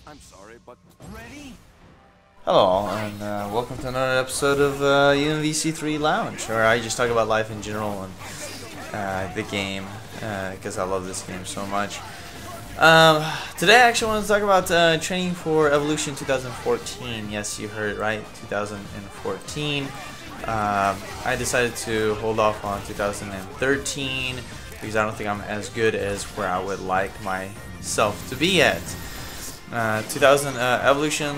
I'm sorry, but Hello all, and welcome to another episode of UMvC3 Lounge, where I just talk about life in general and the game, because I love this game so much. Today I actually want to talk about training for Evolution 2014. Yes, you heard it right, 2014. I decided to hold off on 2013 because I don't think I'm as good as where I would like myself to be at. Evolution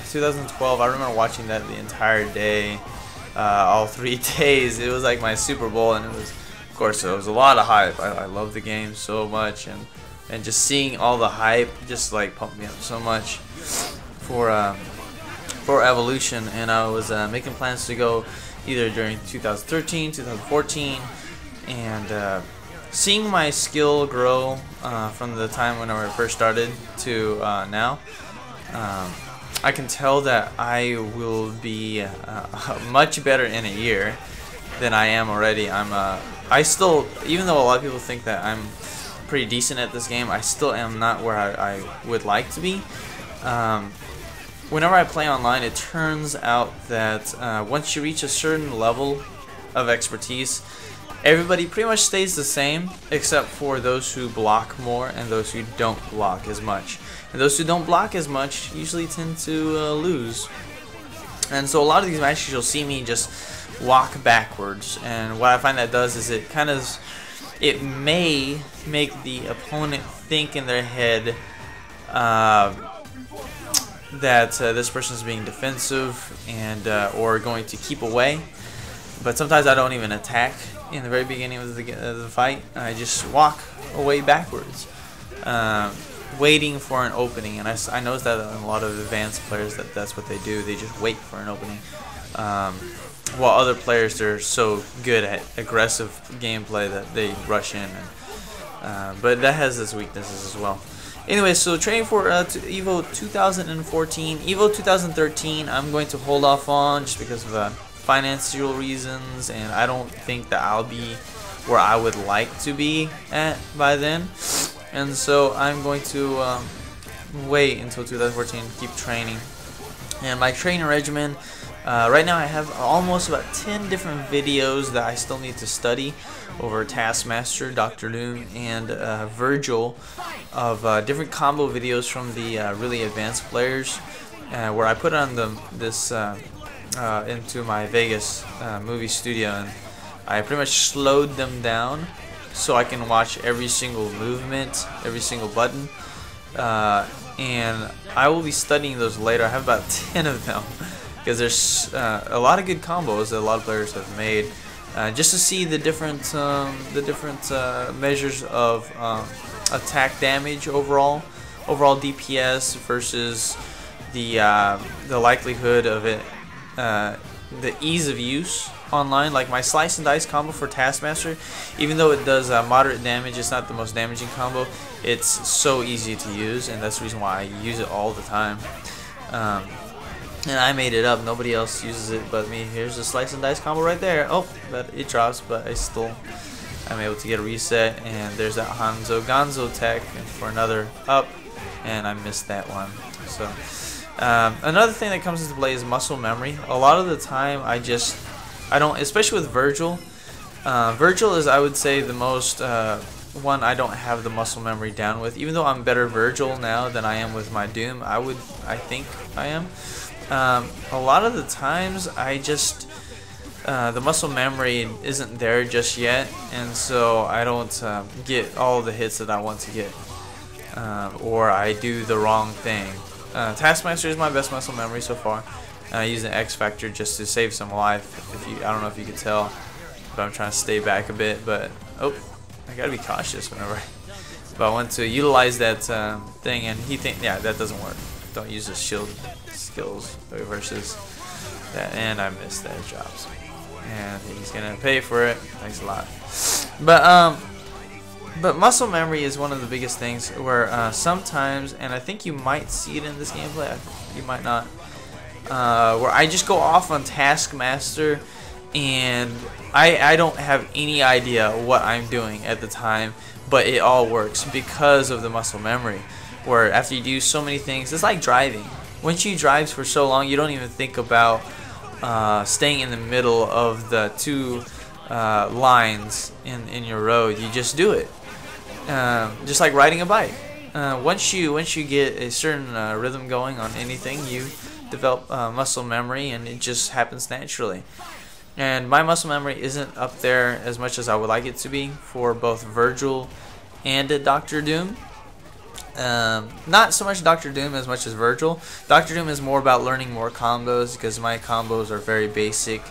2012, I remember watching that the entire day, all 3 days. It was like my Super Bowl, and it was, of course, it was a lot of hype. I love the game so much, and just seeing all the hype just like pumped me up so much for Evolution. And I was making plans to go either during 2013, 2014, and seeing my skill grow from the time when I first started to now, I can tell that I will be much better in a year than I am already. I still, even though a lot of people think that I'm pretty decent at this game, I still am not where I would like to be. Whenever I play online, it turns out that once you reach a certain level of expertise, everybody pretty much stays the same, except for those who block more and those who don't block as much. And those who don't block as much usually tend to lose. And so a lot of these matches you'll see me just walk backwards. And what I find that does is it may make the opponent think in their head that this person is being defensive and or going to keep away. But sometimes I don't even attack in the very beginning of the fight. I just walk away backwards, waiting for an opening. And I noticed that in a lot of advanced players that's what they do. They just wait for an opening. While other players, they're so good at aggressive gameplay that they rush in. But that has its weaknesses as well. Anyway, so training for Evo 2014. Evo 2013, I'm going to hold off on just because of financial reasons, and I don't think that I'll be where I would like to be at by then. And so I'm going to wait until 2014 to keep training. And my training regimen, right now I have almost about 10 different videos that I still need to study over Taskmaster, Dr. Doom, and Vergil, of different combo videos from the really advanced players, where I put on into my Vegas movie studio, and I pretty much slowed them down so I can watch every single movement, every single button, and I will be studying those later. I have about 10 of them because there's a lot of good combos that a lot of players have made, just to see the different measures of attack damage overall DPS versus the likelihood of it, the ease of use online. Like my slice and dice combo for Taskmaster, even though it does moderate damage, it's not the most damaging combo. It's so easy to use, and that's the reason why I use it all the time. And I made it up. Nobody else uses it but me. Here's the slice and dice combo right there. Oh, but it drops, but I'm able to get a reset. And there's that Hanzo Gonzo tech for another up, and I missed that one. So another thing that comes into play is muscle memory. A lot of the time I don't, especially with Vergil. Vergil is, I would say, the most one I don't have the muscle memory down with. Even though I'm better Vergil now than I am with my Doom, I think I am. A lot of the times I just the muscle memory isn't there just yet, and so I don't get all the hits that I want to get, or I do the wrong thing. Taskmaster is my best muscle memory so far. I use an X Factor just to save some life. I don't know if you could tell, but I'm trying to stay back a bit. But oh, I gotta be cautious whenever I want to utilize that thing, and yeah, that doesn't work. Don't use the shield skills versus that, and I missed that drops, and he's gonna pay for it. Thanks a lot. But muscle memory is one of the biggest things where sometimes, and I think you might see it in this gameplay, you might not, where I just go off on Taskmaster and I don't have any idea what I'm doing at the time, but it all works because of the muscle memory. where after you do so many things, it's like driving. Once you drive for so long, you don't even think about staying in the middle of the two lines in your road. You just do it, just like riding a bike. Once you get a certain rhythm going on anything, you develop muscle memory, and it just happens naturally. And my muscle memory isn't up there as much as I would like it to be for both Vergil and Dr. Doom. Not so much Dr. Doom as much as Vergil. Dr. Doom is more about learning more combos, because my combos are very basic.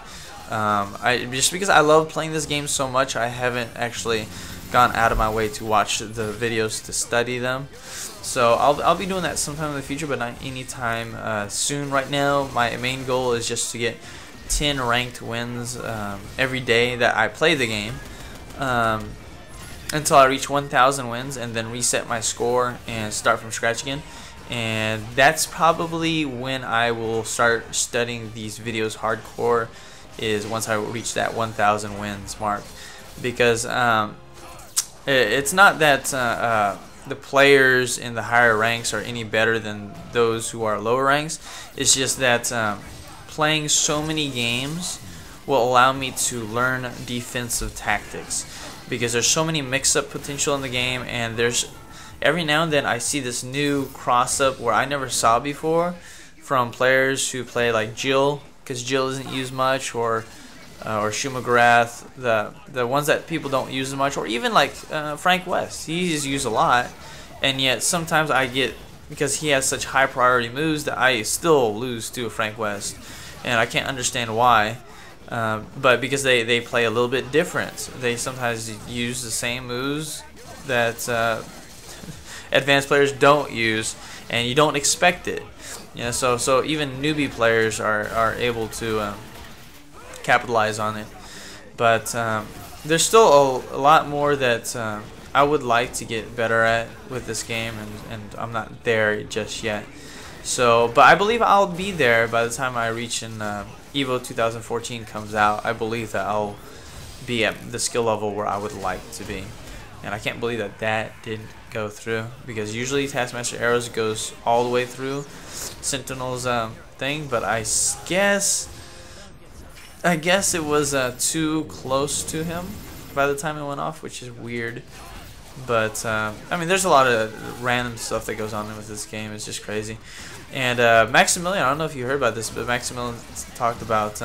Just because I love playing this game so much, I haven't actually gone out of my way to watch the videos to study them. So I'll be doing that sometime in the future, but not anytime soon. Right now, my main goal is just to get 10 ranked wins every day that I play the game, until I reach 1,000 wins, and then reset my score and start from scratch again. And that's probably when I will start studying these videos hardcore, is once I reach that 1,000 wins mark. Because it's not that the players in the higher ranks are any better than those who are lower ranks. It's just that playing so many games will allow me to learn defensive tactics, because there's so many mix-up potential in the game, and there's every now and then I see this new cross-up where I never saw before from players who play like Jill, because Jill isn't used much, or Shumagrath, the ones that people don't use as much, or even like Frank West. He's used a lot, and yet sometimes I get, because he has such high priority moves, that I still lose to Frank West, and I can't understand why. But because they play a little bit different, they sometimes use the same moves that advanced players don't use, and you don't expect it. You know, so even newbie players are able to capitalize on it. But there's still a lot more that I would like to get better at with this game, and I'm not there just yet. So, but I believe I'll be there by the time I reach in Evo 2014 comes out. I believe that I'll be at the skill level where I would like to be. And I can't believe that that didn't go through, because usually Taskmaster Arrows goes all the way through Sentinel's thing, but I guess it was too close to him by the time it went off, which is weird. But I mean, there's a lot of random stuff that goes on with this game. It's just crazy. And Maximilian, I don't know if you heard about this, but Maximilian talked about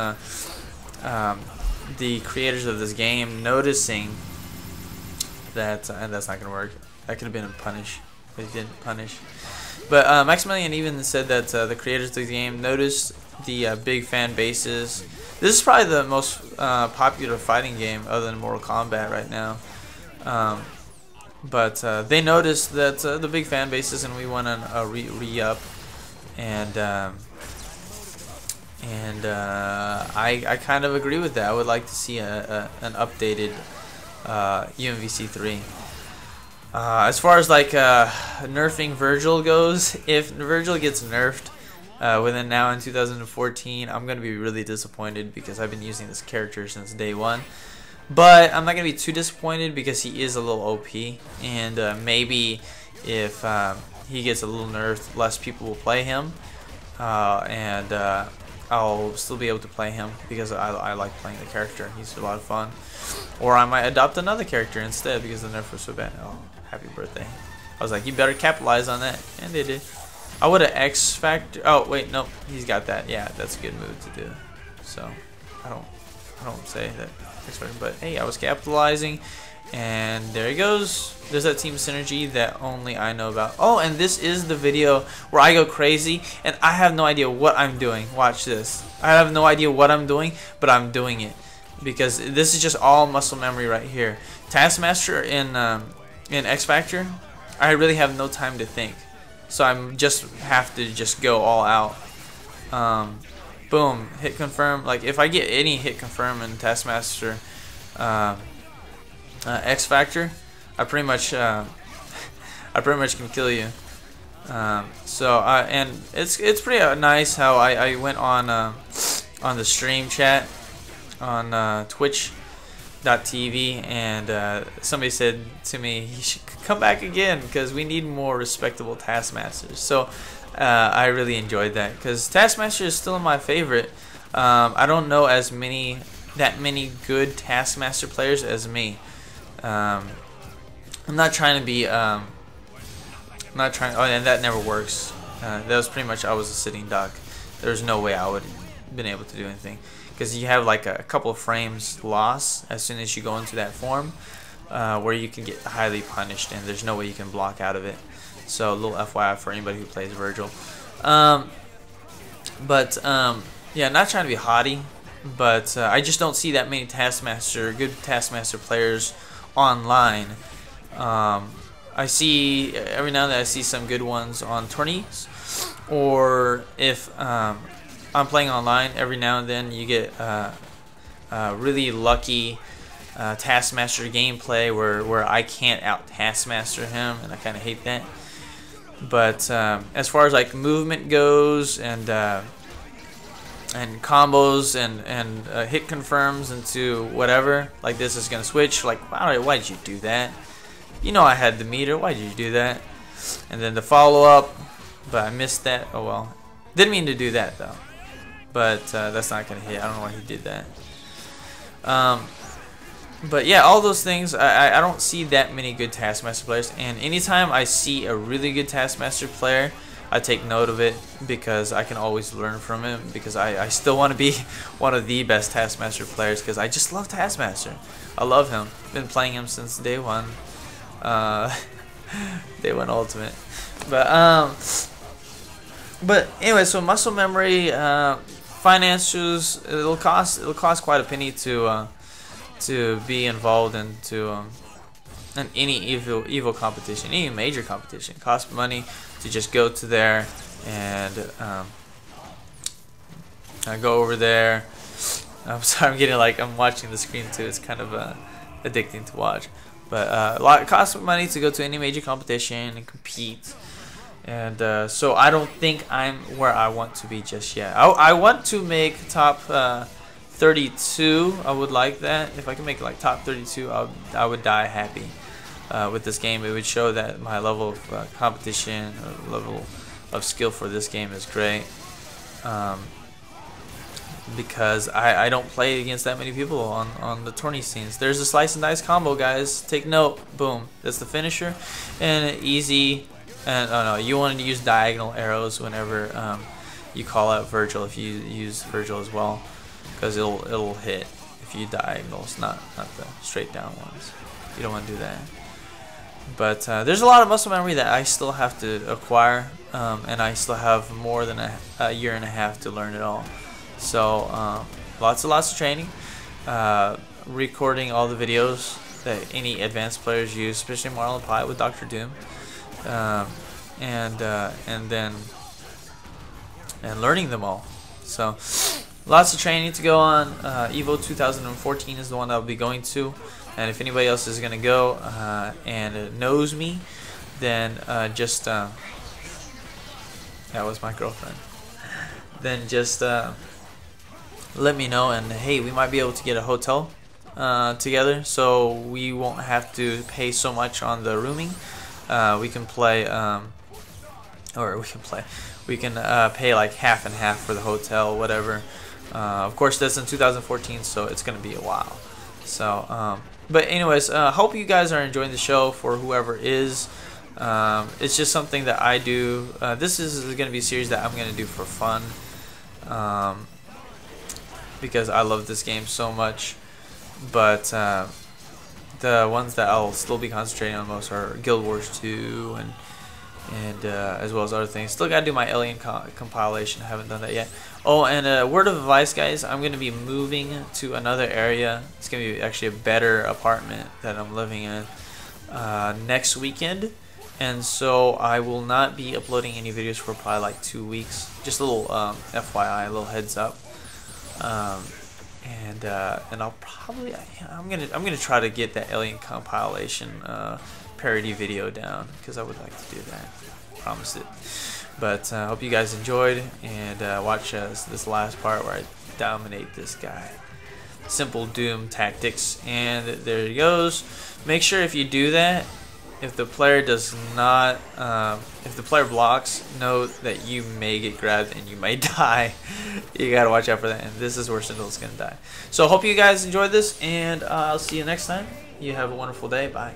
the creators of this game noticing that, and that's not gonna work. That could have been a punish, but he didn't punish. But Maximilian even said that the creators of the game noticed the big fan bases. This is probably the most popular fighting game other than Mortal Kombat right now. But they noticed that the big fan bases, and we want to re-up. And I kind of agree with that. I would like to see an updated UMvC3. As far as like nerfing Vergil goes, if Vergil gets nerfed within now in 2014, I'm gonna be really disappointed, because I've been using this character since day one. But I'm not gonna be too disappointed, because he is a little OP, and maybe if he gets a little nerfed, less people will play him, and I'll still be able to play him, because I like playing the character. He's a lot of fun. Or I might adopt another character instead, because the nerf was so bad. Oh, happy birthday. I was like, you better capitalize on that, and they did. I would have X Factor. Oh wait, nope, he's got that. Yeah, that's a good move to do. So I don't say that X Factor, but hey, I was capitalizing, and there he goes. There's that team synergy that only I know about. Oh, and this is the video where I go crazy, and I have no idea what I'm doing. Watch this. I have no idea what I'm doing, but I'm doing it, because this is just all muscle memory right here. Taskmaster in X Factor, I really have no time to think, so I'm just have to just go all out. Boom, hit confirm. Like if I get any hit confirm in Taskmaster X Factor, I pretty much can kill you. And it's pretty nice how I went on the stream chat on Twitch TV, and somebody said to me, "You should come back again because we need more respectable Taskmasters." So I really enjoyed that because Taskmaster is still my favorite. I don't know that many good Taskmaster players as me. I'm not trying to be. I'm not trying. Oh, and that never works. That was pretty much I was a sitting duck. There's no way I would have been able to do anything. Because you have like a couple of frames loss as soon as you go into that form, where you can get highly punished, and there's no way you can block out of it. So a little FYI for anybody who plays Vergil. Yeah, not trying to be haughty, but I just don't see that many good Taskmaster players online. I see every now and then I see some good ones on tourneys, or if I'm playing online, every now and then you get really lucky Taskmaster gameplay where I can't out Taskmaster him, and I kind of hate that. But as far as like movement goes, and combos and hit confirms into whatever, like this is gonna switch. Like, why did you do that? You know I had the meter. Why did you do that? And then the follow up, but I missed that. Oh well. Didn't mean to do that though. But that's not gonna hit. I don't know why he did that. But yeah, all those things. I don't see that many good Taskmaster players. And anytime I see a really good Taskmaster player, I take note of it because I can always learn from him. Because I still want to be one of the best Taskmaster players. Because I just love Taskmaster. I love him. Been playing him since day one. Day one Ultimate. But anyway, so muscle memory, financials, it'll cost quite a penny to be involved into in any Evo competition, any major competition. It costs money to just go to there and go over there. I'm sorry, I'm watching the screen too. It's kind of addicting to watch. But it costs money to go to any major competition and compete. And so I don't think I'm where I want to be just yet. I want to make top 32. I would like that. If I can make like top 32, I would die happy with this game. It would show that my level of competition, or level of skill for this game is great. Because I don't play against that many people on the tourney scenes. There's a slice and dice combo, guys. Take note. Boom. That's the finisher. And easy. And oh no, you want to use diagonal arrows whenever you call out Vergil. If you use Vergil as well, because it'll hit if you diagonals, not the straight down ones. You don't want to do that. But there's a lot of muscle memory that I still have to acquire, and I still have more than a year and a half to learn it all. So lots of training, recording all the videos that any advanced players use, especially Marlon Pie with Dr. Doom, and learning them all. So lots of training to go on. Evo 2014 is the one I'll be going to, and if anybody else is gonna go and knows me, then just that was my girlfriend. Then just let me know, and hey, we might be able to get a hotel together, so we won't have to pay so much on the rooming. We can play, we can pay like half and half for the hotel, whatever. Of course, that's in 2014, so it's gonna be a while. So, but anyways, hope you guys are enjoying the show. For whoever is, it's just something that I do. This is gonna be a series that I'm gonna do for fun. Because I love this game so much. But the ones that I'll still be concentrating on most are Guild Wars 2 and as well as other things. Still gotta do my Alien compilation. I haven't done that yet. Oh, and word of advice, guys, I'm gonna be moving to another area. It's gonna be actually a better apartment that I'm living in next weekend. And so I will not be uploading any videos for probably like 2 weeks. Just a little FYI, a little heads up. And I'll probably I'm gonna try to get that Alien compilation parody video down, because I would like to do that. Promised it. But I hope you guys enjoyed, and watch this last part where I dominate this guy. simple Doom tactics. And there he goes. Make sure if you do that, if the player does not, if the player blocks, know that you may get grabbed and you may die. You gotta watch out for that, and this is where Sentinel's gonna die. So I hope you guys enjoyed this, and I'll see you next time. You have a wonderful day. Bye.